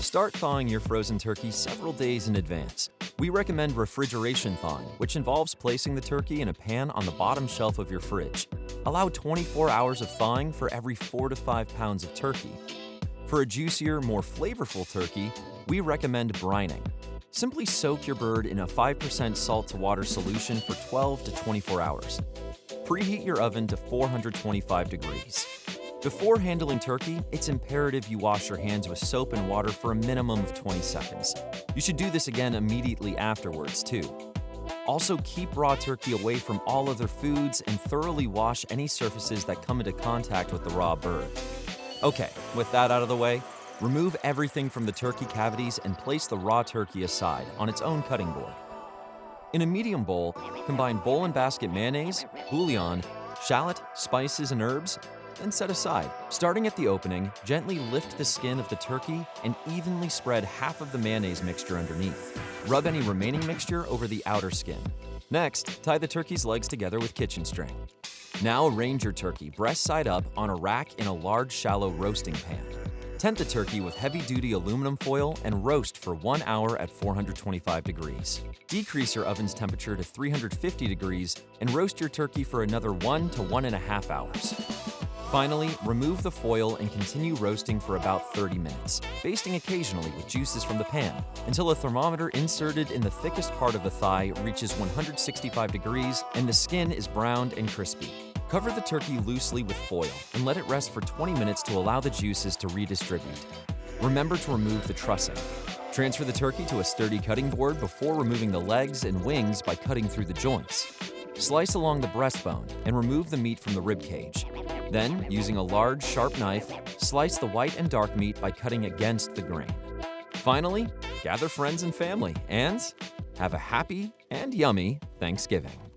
Start thawing your frozen turkey several days in advance. We recommend refrigeration thawing, which involves placing the turkey in a pan on the bottom shelf of your fridge. Allow 24 hours of thawing for every 4 to 5 pounds of turkey. For a juicier, more flavorful turkey, we recommend brining. Simply soak your bird in a 5% salt-to-water solution for 12 to 24 hours. Preheat your oven to 425 degrees. Before handling turkey, it's imperative you wash your hands with soap and water for a minimum of 20 seconds. You should do this again immediately afterwards, too. Also, keep raw turkey away from all other foods and thoroughly wash any surfaces that come into contact with the raw bird. Okay, with that out of the way, remove everything from the turkey cavities and place the raw turkey aside on its own cutting board. In a medium bowl, combine bowl and basket mayonnaise, bouillon, shallot, spices, and herbs, then set aside. Starting at the opening, gently lift the skin of the turkey and evenly spread half of the mayonnaise mixture underneath. Rub any remaining mixture over the outer skin. Next, tie the turkey's legs together with kitchen string. Now arrange your turkey breast side up on a rack in a large shallow roasting pan. Tent the turkey with heavy-duty aluminum foil and roast for 1 hour at 425 degrees. Decrease your oven's temperature to 350 degrees and roast your turkey for another 1 to 1.5 hours. Finally, remove the foil and continue roasting for about 30 minutes, basting occasionally with juices from the pan until a thermometer inserted in the thickest part of the thigh reaches 165 degrees and the skin is browned and crispy. Cover the turkey loosely with foil and let it rest for 20 minutes to allow the juices to redistribute. Remember to remove the trussing. Transfer the turkey to a sturdy cutting board before removing the legs and wings by cutting through the joints. Slice along the breastbone and remove the meat from the rib cage. Then, using a large, sharp knife, slice the white and dark meat by cutting against the grain. Finally, gather friends and family and have a happy and yummy Thanksgiving.